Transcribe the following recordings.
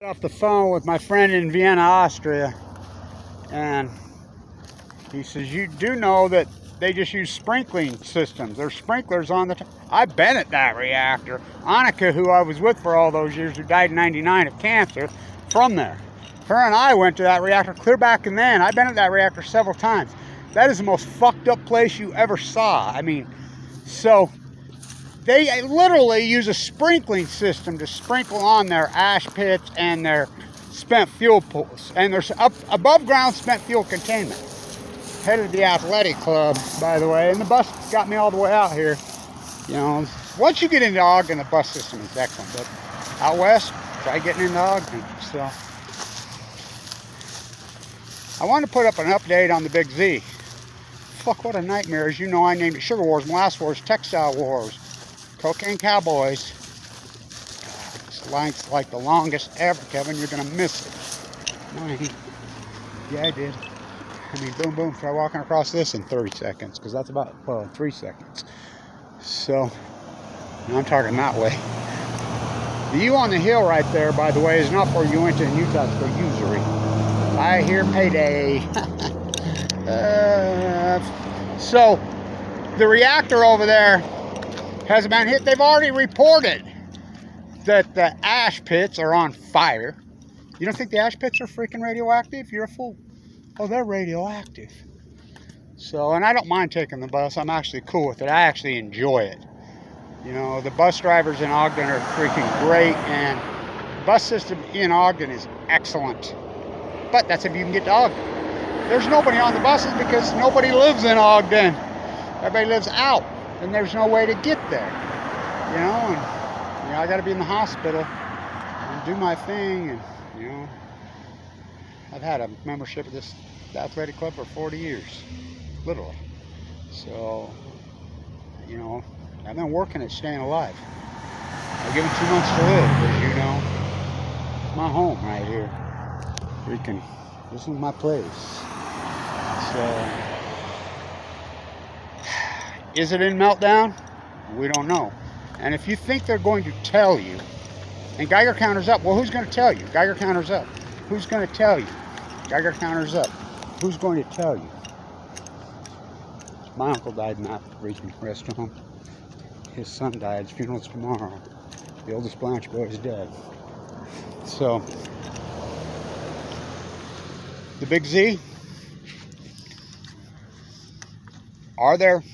Off the phone with my friend in Vienna, Austria, and he says, you do know that they just use sprinkling systems. There's sprinklers on the top. I've been at that reactor. Annika, who I was with for all those years, who died in '99 of cancer, from there. Her and I went to that reactor clear back in then. I've been at that reactor several times. That is the most fucked up place you ever saw. I mean, so they literally use a sprinkling system to sprinkle on their ash pits and their spent fuel pools. And there's above ground spent fuel containment. Headed the athletic club, by the way, and the bus got me all the way out here. You know, once you get into Ogden, the bus system is excellent. But out west, try getting into Ogden. So I wanted to put up an update on the Big Z. Fuck, what a nightmare. As you know, I named it Sugar Wars, Molasses Wars, Textile Wars, Cocaine Cowboys. God, this line's like the longest ever, Kevin. You're going to miss it. Yeah, I did. I mean, boom, boom. Try walking across this in 30 seconds, because that's about, well, 3 seconds. So, I'm talking that way. The U on the hill right there, by the way, is not for Uinta and Utah, it's for usury. I hear payday. So, the reactor over there hasn't been hit. They've already reported that the ash pits are on fire. You don't think the ash pits are freaking radioactive? You're a fool. Oh, they're radioactive. So, and I don't mind taking the bus. I'm actually cool with it. I actually enjoy it. You know, the bus drivers in Ogden are freaking great, and the bus system in Ogden is excellent. But that's if you can get to Ogden. There's nobody on the buses because nobody lives in Ogden. Everybody lives out, and there's no way to get there. You know, and you know, I got to be in the hospital and do my thing, and you know, I've had a membership of this athletic club for 40 years, literally. So, you know, I've been working at staying alive. I've given 2 months to live, as you know. It's my home right here. Freaking, this is my place. So, is it in meltdown? We don't know. And if you think they're going to tell you, and Geiger counter's up, well, who's going to tell you? Geiger counter's up. Who's going to tell you? Geiger counter's up. Who's going to tell you? My uncle died in that region rest home. His son died. His funeral's tomorrow. The oldest BLANCH boy is dead. So, the Big Z. Are there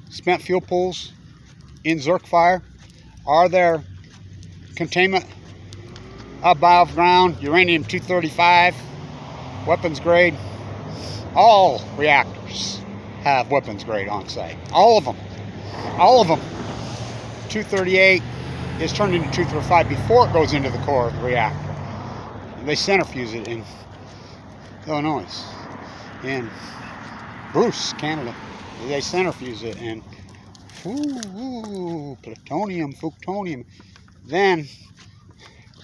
spent fuel pools in Zerk fire? Are there containment above ground uranium-235 weapons grade? All reactors have weapons grade on site. All of them. All of them. 238 is turned into 235 before it goes into the core of the reactor. They centrifuge it in Illinois, in Bruce, Canada. They centrifuge it, and plutonium, fuctonium. Then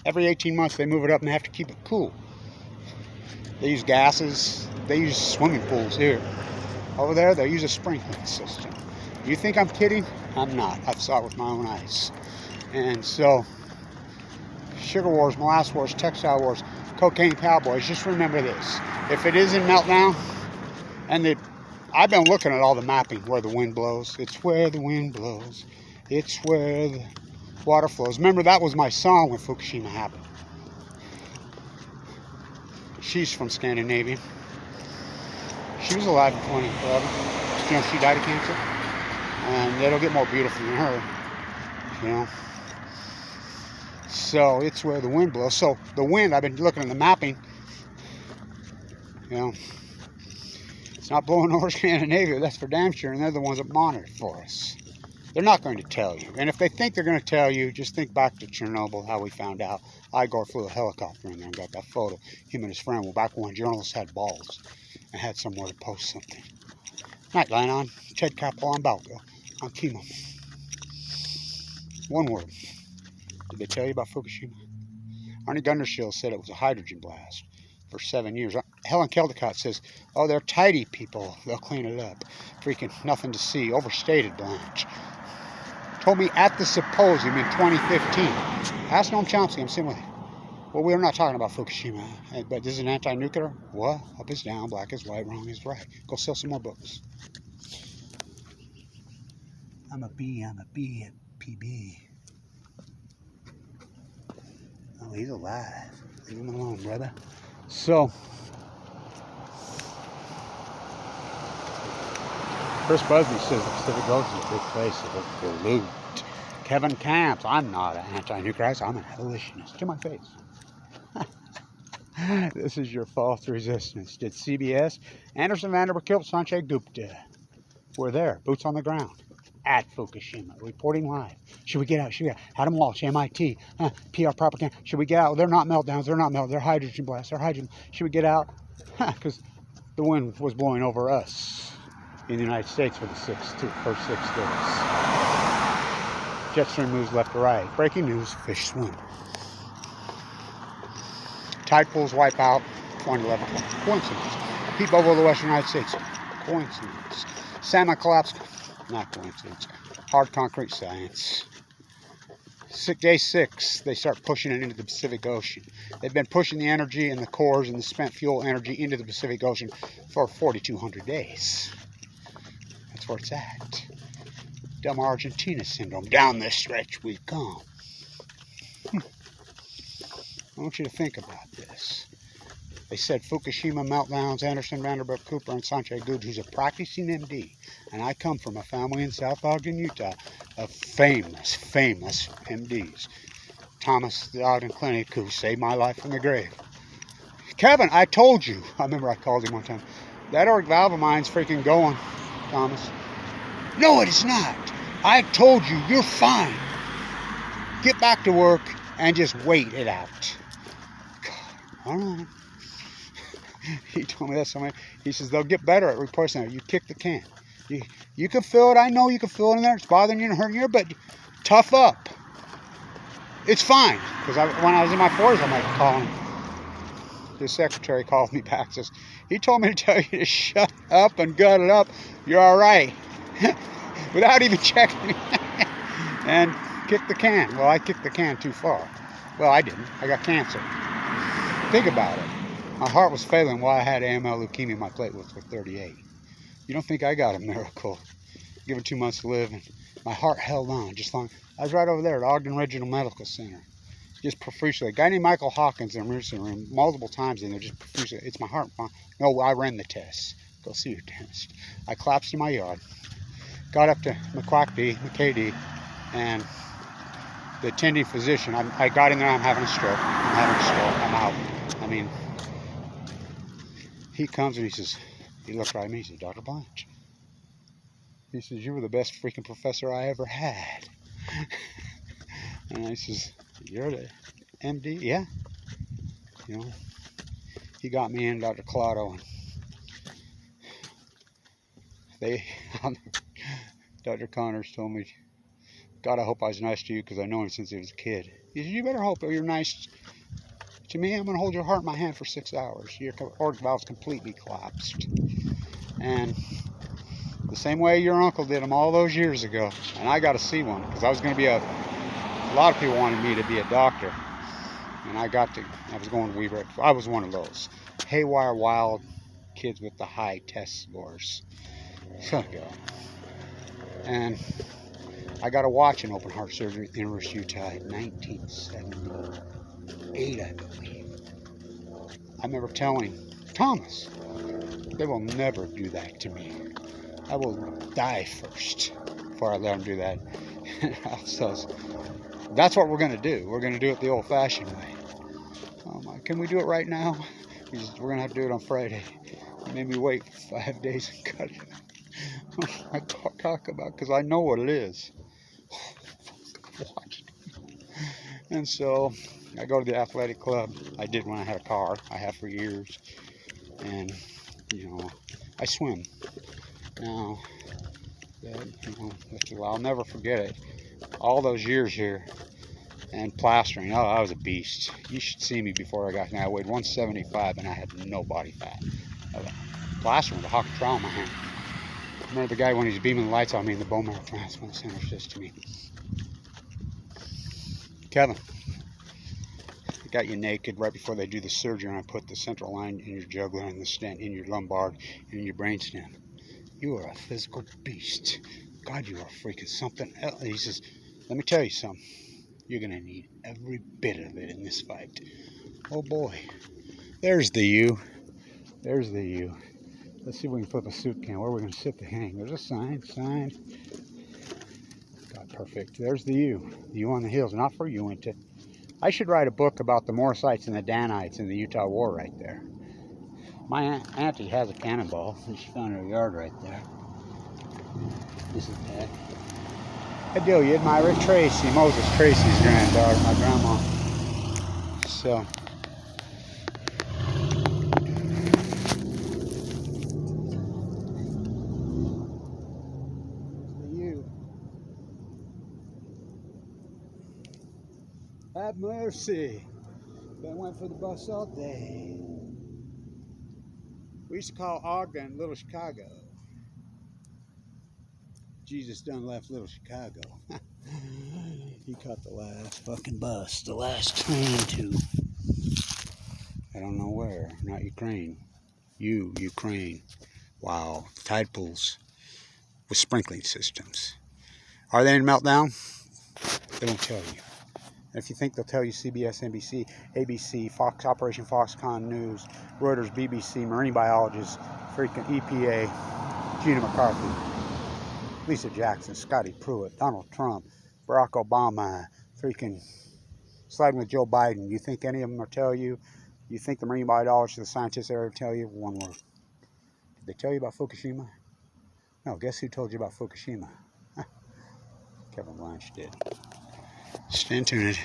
every 18 months they move it up and they have to keep it cool. They use gases. They use swimming pools here. Over there, they use a sprinkling system. You think I'm kidding? I'm not. I saw it with my own eyes. And so, Sugar Wars, Molasses Wars, Textile Wars, Cocaine Cowboys, just remember this. If it is in meltdown, and I've been looking at all the mapping where the wind blows. It's where the wind blows. It's where the water flows. Remember, that was my song when Fukushima happened. She's from Scandinavia. She was alive in 2011. You know, she died of cancer. And it'll get more beautiful than her. You know. So, it's where the wind blows. So, the wind, I've been looking at the mapping. You know. It's not blowing over Scandinavia, that's for damn sure, and they're the ones that monitor for us. They're not going to tell you. And if they think they're going to tell you, just think back to Chernobyl, how we found out. Igor flew a helicopter in there and got that photo. Him and his friend were back when journalists had balls and had somewhere to post something. Night line on. Ted Capel on Balco. On chemo. One word. Did they tell you about Fukushima? Arnie Gundershield said it was a hydrogen blast for 7 years. Helen Caldecott says, oh, they're tidy people. They'll clean it up. Freaking nothing to see. Overstated BLANCH. Told me at the symposium in 2015. Ask Noam Chomsky. I'm sitting with him. Well, we're not talking about Fukushima, but this is an anti-nuclear. What? Up is down, black is white, wrong is right. Go sell some more books. I'm a B at PB. Oh, he's alive. Leave him alone, brother. So, Chris Busby says the Pacific Ocean is a big place to pollute. Kevin Camps, I'm not an anti-nuclearist, I'm an abolitionist. To my face. This is your false resistance. Did CBS, Anderson, Vanderbilt, Sanjay Gupta were there, boots on the ground, at Fukushima, reporting live. Should we get out? Should we get out? Adam Walsh, MIT, PR propaganda. Should we get out? They're not meltdowns. They're not meltdowns. They're hydrogen blasts. They're hydrogen. Should we get out? Because the wind was blowing over us in the United States for the first 6 days. Jet stream moves left to right. Breaking news, fish swim. Tide pools wipe out 2011. Coincidence. Peep over the western United States. Coincidence. Salmon collapse. Not coincidence. Hard concrete science. Day 6, they start pushing it into the Pacific Ocean. They've been pushing the energy and the cores and the spent fuel energy into the Pacific Ocean for 4,200 days. That's where it's at. Dumb Argentina syndrome. Down this stretch we come. I want you to think about this. They said Fukushima meltdowns, Anderson, Vanderbilt, Cooper, and Sanjay Gupta, who's a practicing MD. And I come from a family in South Ogden, Utah, of famous MDs. Thomas, the Ogden Clinic, who saved my life from the grave. Kevin, I told you. I remember I called him one time. That aortic valve of mine's freaking going, Thomas. No, it is not. I told you, you're fine. Get back to work and just wait it out. God, all right. He told me that somewhere. He says, they'll get better at replacing it. You kick the can. You can feel it. I know you can feel it in there. It's bothering you and hurting you, but tough up. It's fine. Because when I was in my 40s, I'm like calling. The secretary called me back. Says, he told me to tell you to shut up and gut it up. You're all right. Without even checking me. And kick the can. Well, I kicked the can too far. Well, I didn't. I got cancer. Think about it. My heart was failing while I had AML leukemia. My platelets were 38. You don't think I got a miracle? Given 2 months to live, and my heart held on just long. I was right over there at Ogden Regional Medical Center, just profusely. A guy named Michael Hawkins in the emergency room multiple times in there, just profusely. It's my heart. No, I ran the tests. Go see your dentist. I collapsed in my yard. Got up to McKD, and the attending physician. I got in there. I'm having a stroke. I'm out. I mean. He comes and he says, he looked right at me, he says, Dr. Blanche. He says, you were the best freaking professor I ever had. And I says, you're the MD? Yeah. You know, he got me in, Dr. Collado, and Dr. Connors told me, God, I hope I was nice to you because I know him since he was a kid. He said, you better hope you're nice to me. I'm going to hold your heart in my hand for 6 hours. Your aortic valve's completely collapsed. And the same way your uncle did them all those years ago. And I got to see one because I was going to be a lot of people wanted me to be a doctor. And I was going to Weaver. I was one of those. Haywire, wild kids with the high test scores. So go. And I got a watch in open heart surgery at the University of Utah in 1978, I believe. I remember telling Thomas, they will never do that to me. I will die first before I let them do that. So that's what we're going to do. We're going to do it the old-fashioned way. Oh my, can we do it right now? We're going to have to do it on Friday. He made me wait 5 days and cut it. I talk about because I know what it is. And so I go to the athletic club. I did when I had a car. I have for years. And, you know, I swim. Now, I'll never forget it. All those years here and plastering. Oh, I was a beast. You should see me before I got here. I weighed 175 and I had no body fat. Plastering with a hockey trowel in my hand. I remember the guy when he's beaming the lights on me in the bone marrow transplant center says to me, Kevin, got you naked right before they do the surgery, and I put the central line in your jugular and the stent in your lumbar and in your brainstem. You are a physical beast. God, you are freaking something else. He says, let me tell you something. You're going to need every bit of it in this fight. Oh boy. There's the you. There's the you. Let's see if we can flip a soup can. Where are we going to sit the hang? There's a sign. God, perfect. There's the you. The you on the hills. Not for you, ain't it? I should write a book about the Morsites and the Danites in the Utah War right there. My auntie has a cannonball. She found her yard right there. This is that. Adelia, Myra Tracy, Moses Tracy's granddaughter, my grandma. So, you. Have mercy. Been waiting for the bus all day. We used to call Ogden Little Chicago. Jesus done left Little Chicago. He caught the last fucking bus, the last train to, I don't know where, not Ukraine. Ukraine. Wow, tide pools with sprinkling systems. Are they in meltdown? They don't tell you. And if you think they'll tell you, CBS, NBC, ABC, Fox, Operation Foxconn News, Reuters, BBC, marine biologists, freaking EPA, Gina McCarthy, Lisa Jackson, Scotty Pruitt, Donald Trump, Barack Obama, freaking sliding with Joe Biden. You think any of them will tell you? You think the marine biologists, the scientists ever tell you? One word. Did they tell you about Fukushima? No, guess who told you about Fukushima? Kevin Blanch did. Stay tuned.